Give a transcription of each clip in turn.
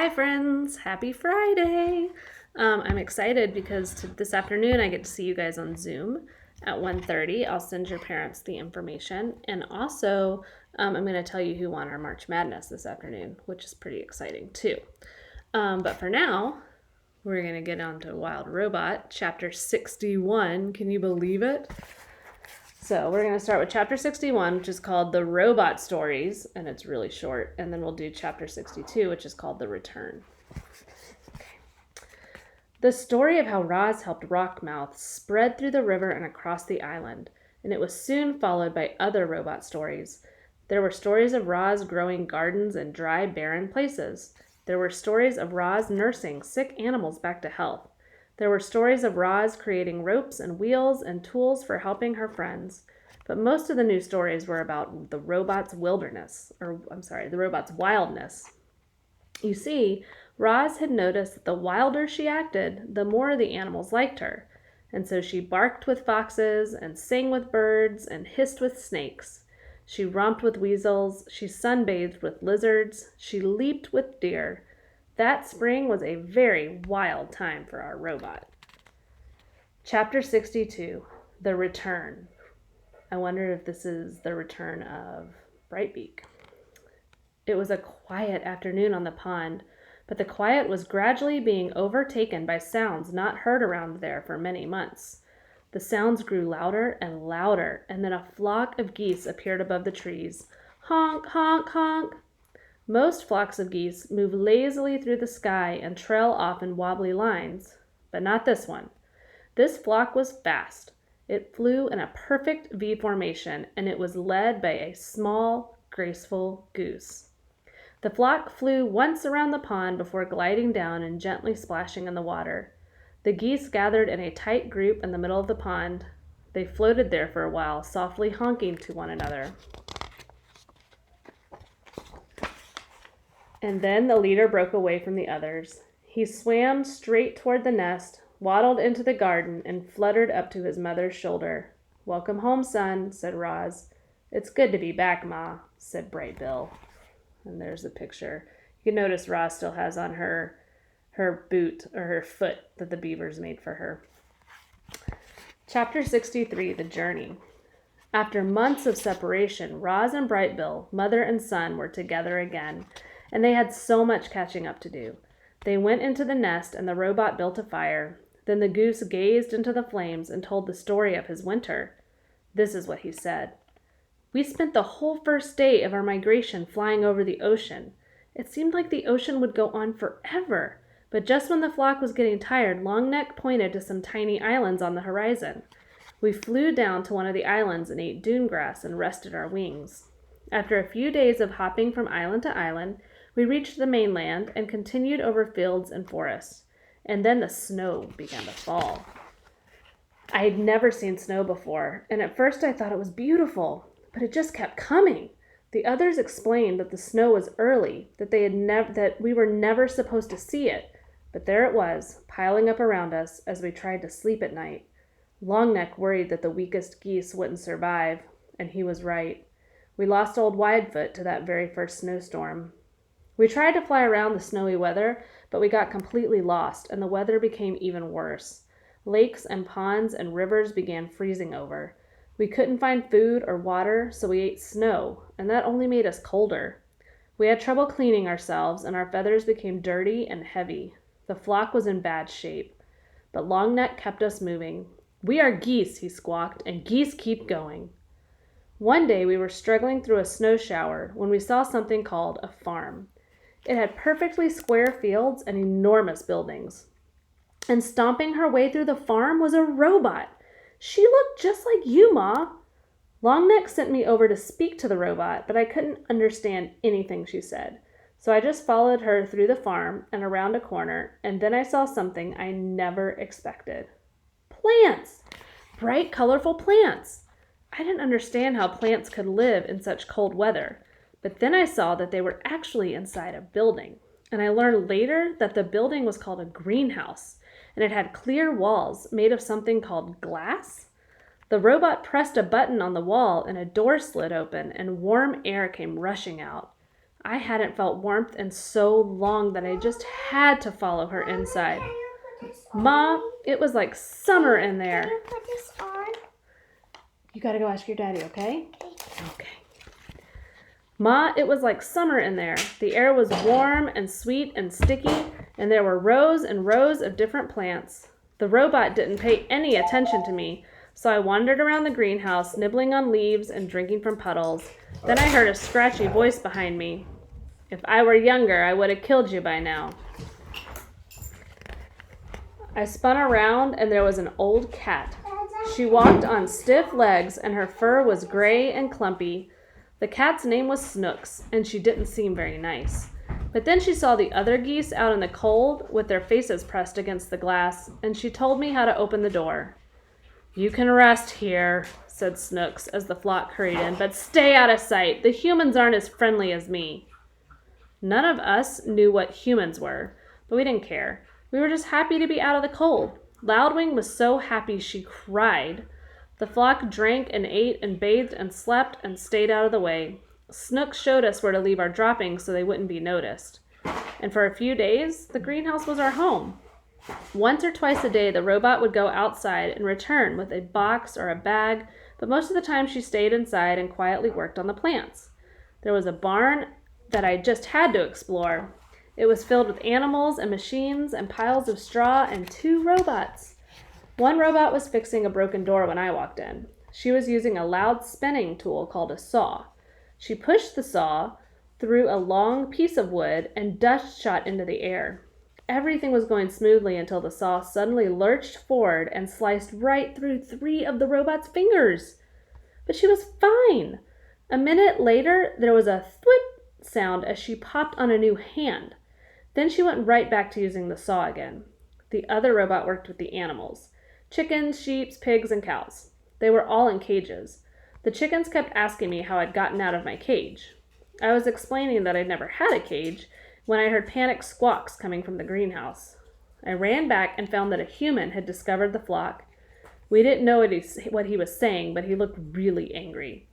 Hi friends, happy Friday. I'm excited because this afternoon I get to see you guys on Zoom at 1:30. I'll send your parents the information, and also I'm going to tell you who won our March Madness this afternoon, which is pretty exciting too. But for now, we're going to get on to Wild Robot, chapter 61. Can you believe it? So we're going to start with chapter 61, which is called The Robot Stories, and it's really short. And then we'll do chapter 62, which is called The Return. Okay. The story of how Roz helped Rockmouth spread through the river and across the island, and it was soon followed by other robot stories. There were stories of Roz growing gardens in dry, barren places. There were stories of Roz nursing sick animals back to health. There were stories of Roz creating ropes and wheels and tools for helping her friends. But most of the new stories were about the robot's wildness. You see, Roz had noticed that the wilder she acted, the more the animals liked her. And so she barked with foxes and sang with birds and hissed with snakes. She romped with weasels. She sunbathed with lizards. She leaped with deer. That spring was a very wild time for our robot. Chapter 62, The Return. I wonder if this is the return of Brightbeak. It was a quiet afternoon on the pond, but the quiet was gradually being overtaken by sounds not heard around there for many months. The sounds grew louder and louder, and then a flock of geese appeared above the trees. Honk, honk, honk. Most flocks of geese move lazily through the sky and trail off in wobbly lines, but not this one. This flock was fast. It flew in a perfect V formation, and it was led by a small, graceful goose. The flock flew once around the pond before gliding down and gently splashing in the water. The geese gathered in a tight group in the middle of the pond. They floated there for a while, softly honking to one another. And then the leader broke away from the others. He swam straight toward the nest, waddled into the garden, and fluttered up to his mother's shoulder. "Welcome home, son," said Roz. "It's good to be back, Ma," said Bright Bill. And there's the picture. You can notice Roz still has on her boot, or her foot, that the beavers made for her. Chapter 63, The Journey. After months of separation, Roz and Bright Bill, mother and son, were together again, and they had so much catching up to do. They went into the nest, and the robot built a fire. Then the goose gazed into the flames and told the story of his winter. This is what he said. "We spent the whole first day of our migration flying over the ocean. It seemed like the ocean would go on forever, but just when the flock was getting tired, Longneck pointed to some tiny islands on the horizon. We flew down to one of the islands and ate dune grass and rested our wings. After a few days of hopping from island to island, we reached the mainland and continued over fields and forests. And then the snow began to fall. I had never seen snow before, and at first I thought it was beautiful, but it just kept coming. The others explained that the snow was early, that we were never supposed to see it, but there it was, piling up around us as we tried to sleep at night. Longneck worried that the weakest geese wouldn't survive, and he was right. We lost old Widefoot to that very first snowstorm. We tried to fly around the snowy weather, but we got completely lost, and the weather became even worse. Lakes and ponds and rivers began freezing over. We couldn't find food or water, so we ate snow, and that only made us colder. We had trouble cleaning ourselves, and our feathers became dirty and heavy. The flock was in bad shape, but Longneck kept us moving. "We are geese," he squawked, "and geese keep going." One day we were struggling through a snow shower when we saw something called a farm. It had perfectly square fields and enormous buildings. And stomping her way through the farm was a robot. "She looked just like you, Ma." Longneck sent me over to speak to the robot, but I couldn't understand anything she said. So I just followed her through the farm and around a corner, and then I saw something I never expected. Plants! Bright, colorful plants! I didn't understand how plants could live in such cold weather. But then I saw that they were actually inside a building. And I learned later that the building was called a greenhouse, and it had clear walls made of something called glass. The robot pressed a button on the wall, and a door slid open, and warm air came rushing out. I hadn't felt warmth in so long that I just had to follow her inside. Ma, it was like summer in there. Can you put this on? You gotta go ask your daddy, okay? Okay. Ma, it was like summer in there. The air was warm and sweet and sticky, and there were rows and rows of different plants. The robot didn't pay any attention to me, so I wandered around the greenhouse, nibbling on leaves and drinking from puddles. Then I heard a scratchy voice behind me. If I were younger, I would have killed you by now. I spun around, and there was an old cat. She walked on stiff legs, and her fur was gray and clumpy. The cat's name was Snooks, and she didn't seem very nice. But then she saw the other geese out in the cold with their faces pressed against the glass, and she told me how to open the door. You can rest here, said Snooks as the flock hurried in, but stay out of sight. The humans aren't as friendly as me. None of us knew what humans were, but we didn't care. We were just happy to be out of the cold. Loudwing was so happy she cried. The flock drank and ate and bathed and slept and stayed out of the way. Snooks showed us where to leave our droppings so they wouldn't be noticed. And for a few days, the greenhouse was our home. Once or twice a day, the robot would go outside and return with a box or a bag, but most of the time she stayed inside and quietly worked on the plants. There was a barn that I just had to explore. It was filled with animals and machines and piles of straw and 2 robots. One robot was fixing a broken door when I walked in. She was using a loud spinning tool called a saw. She pushed the saw through a long piece of wood and dust shot into the air. Everything was going smoothly until the saw suddenly lurched forward and sliced right through 3 of the robot's fingers. But she was fine. A minute later, there was a thwip sound as she popped on a new hand. Then she went right back to using the saw again. The other robot worked with the animals. Chickens, sheep, pigs, and cows. They were all in cages. The chickens kept asking me how I'd gotten out of my cage. I was explaining that I'd never had a cage when I heard panicked squawks coming from the greenhouse. I ran back and found that a human had discovered the flock. We didn't know what he was saying, but he looked really angry.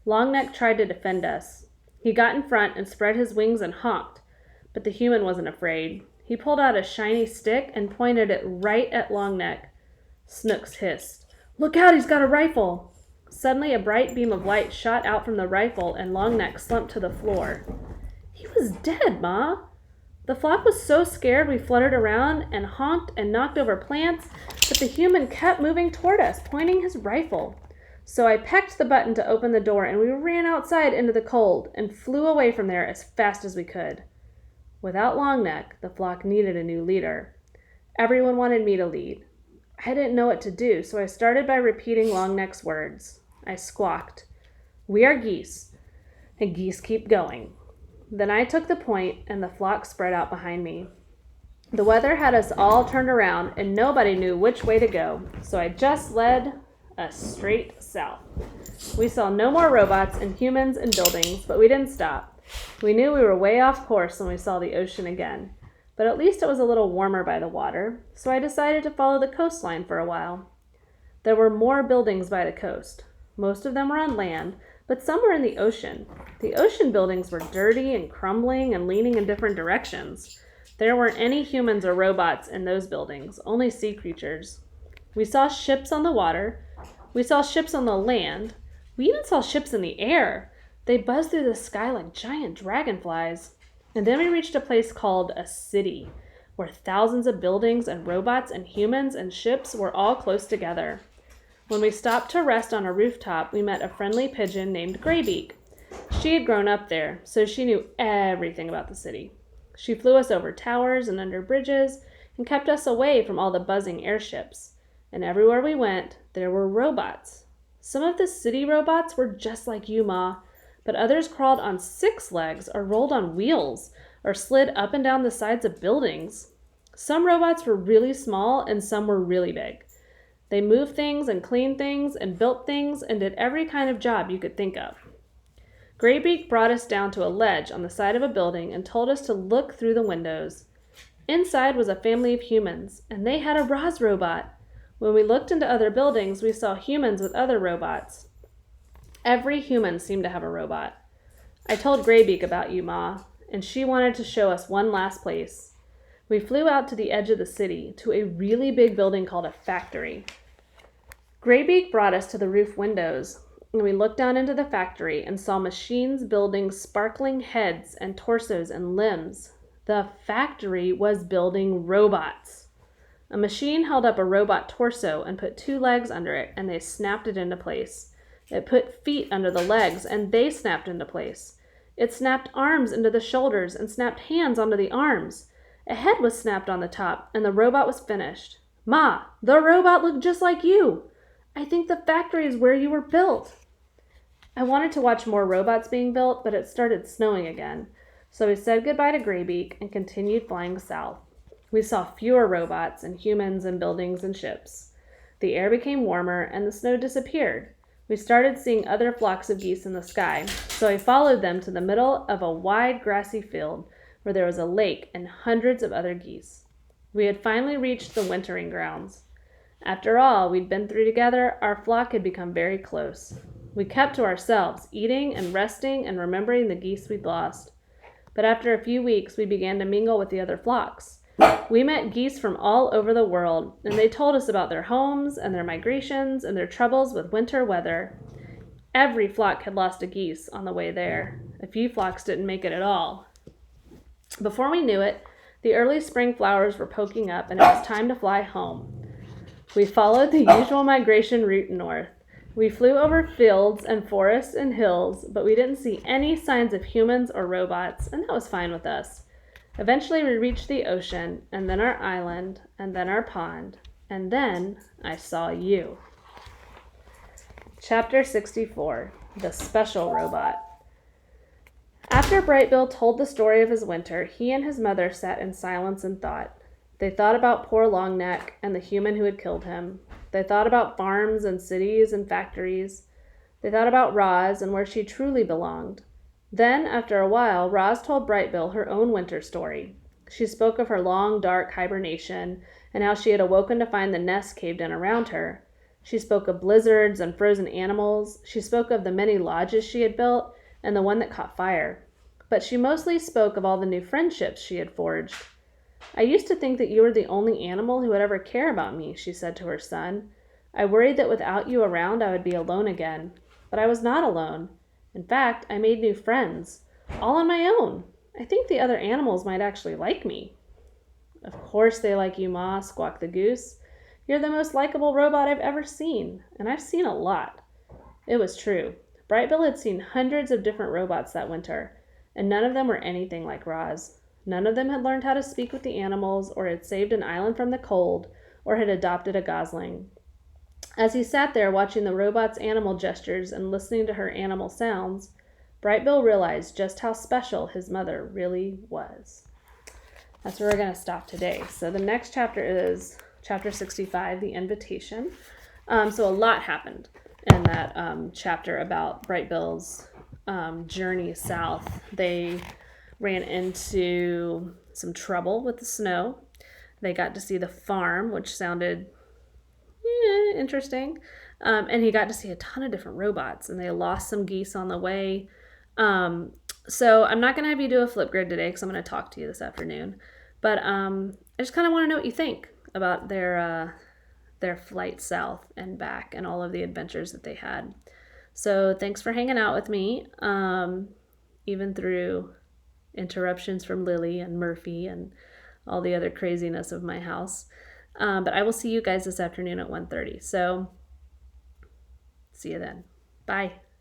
Longneck tried to defend us. He got in front and spread his wings and honked, but the human wasn't afraid. He pulled out a shiny stick and pointed it right at Longneck. Snooks hissed. Look out, he's got a rifle! Suddenly a bright beam of light shot out from the rifle and Longneck slumped to the floor. He was dead, Ma! The flock was so scared we fluttered around and honked and knocked over plants, but the human kept moving toward us, pointing his rifle. So I pecked the button to open the door and we ran outside into the cold and flew away from there as fast as we could. Without Longneck, the flock needed a new leader. Everyone wanted me to lead. I didn't know what to do, so I started by repeating Longneck's words. I squawked, "We are geese, and geese keep going." Then I took the point, and the flock spread out behind me. The weather had us all turned around, and nobody knew which way to go, so I just led us straight south. We saw no more robots and humans and buildings, but we didn't stop. We knew we were way off course when we saw the ocean again. But at least it was a little warmer by the water, so I decided to follow the coastline for a while. There were more buildings by the coast. Most of them were on land, but some were in the ocean. The ocean buildings were dirty and crumbling and leaning in different directions. There weren't any humans or robots in those buildings, only sea creatures. We saw ships on the water. We saw ships on the land. We even saw ships in the air. They buzzed through the sky like giant dragonflies. And then we reached a place called a city, where thousands of buildings and robots and humans and ships were all close together. When we stopped to rest on a rooftop, we met a friendly pigeon named Graybeak. She had grown up there, so she knew everything about the city. She flew us over towers and under bridges and kept us away from all the buzzing airships. And everywhere we went, there were robots. Some of the city robots were just like you, Ma, but others crawled on 6 legs or rolled on wheels or slid up and down the sides of buildings. Some robots were really small and some were really big. They moved things and cleaned things and built things and did every kind of job you could think of. Graybeak brought us down to a ledge on the side of a building and told us to look through the windows. Inside was a family of humans, and they had a Roz robot. When we looked into other buildings, we saw humans with other robots. Every human seemed to have a robot. I told Graybeak about you, Ma, and she wanted to show us one last place. We flew out to the edge of the city, to a really big building called a factory. Graybeak brought us to the roof windows, and we looked down into the factory and saw machines building sparkling heads and torsos and limbs. The factory was building robots. A machine held up a robot torso and put 2 legs under it, and they snapped it into place. It put feet under the legs, and they snapped into place. It snapped arms into the shoulders and snapped hands onto the arms. A head was snapped on the top, and the robot was finished. Ma, the robot looked just like you. I think the factory is where you were built. I wanted to watch more robots being built, but it started snowing again. So we said goodbye to Graybeak and continued flying south. We saw fewer robots and humans and buildings and ships. The air became warmer and the snow disappeared. We started seeing other flocks of geese in the sky, so I followed them to the middle of a wide grassy field where there was a lake and hundreds of other geese. We had finally reached the wintering grounds. After all we'd been through together, our flock had become very close. We kept to ourselves, eating and resting and remembering the geese we'd lost. But after a few weeks, we began to mingle with the other flocks. We met geese from all over the world, and they told us about their homes and their migrations and their troubles with winter weather. Every flock had lost a geese on the way there. A few flocks didn't make it at all. Before we knew it, the early spring flowers were poking up, and it was time to fly home. We followed the usual migration route north. We flew over fields and forests and hills, but we didn't see any signs of humans or robots, and that was fine with us. Eventually we reached the ocean, and then our island, and then our pond, and then I saw you. Chapter 64, The Special Robot. After Brightbill told the story of his winter, he and his mother sat in silence and thought. They thought about poor Longneck and the human who had killed him. They thought about farms and cities and factories. They thought about Roz and where she truly belonged. Then, after a while, Roz told Brightbill her own winter story. She spoke of her long, dark hibernation and how she had awoken to find the nest caved in around her. She spoke of blizzards and frozen animals. She spoke of the many lodges she had built and the one that caught fire. But she mostly spoke of all the new friendships she had forged. I used to think that you were the only animal who would ever care about me, she said to her son. I worried that without you around I would be alone again. But I was not alone. In fact, I made new friends, all on my own. I think the other animals might actually like me. Of course they like you, Ma, squawked the goose. You're the most likable robot I've ever seen, and I've seen a lot. It was true. Brightbill had seen hundreds of different robots that winter, and none of them were anything like Roz. None of them had learned how to speak with the animals, or had saved an island from the cold, or had adopted a gosling. As he sat there watching the robot's animal gestures and listening to her animal sounds, Brightbill realized just how special his mother really was. That's where we're going to stop today. So the next chapter is chapter 65, The Invitation. So a lot happened in that chapter about Brightbill's journey south. They ran into some trouble with the snow. They got to see the farm, which sounded interesting. And he got to see a ton of different robots, and they lost some geese on the way. So I'm not going to have you do a flip grid today because I'm going to talk to you this afternoon. But I just kind of want to know what you think about their flight south and back and all of the adventures that they had. So thanks for hanging out with me, even through interruptions from Lily and Murphy and all the other craziness of my house. But I will see you guys this afternoon at 1:30. So see you then. Bye.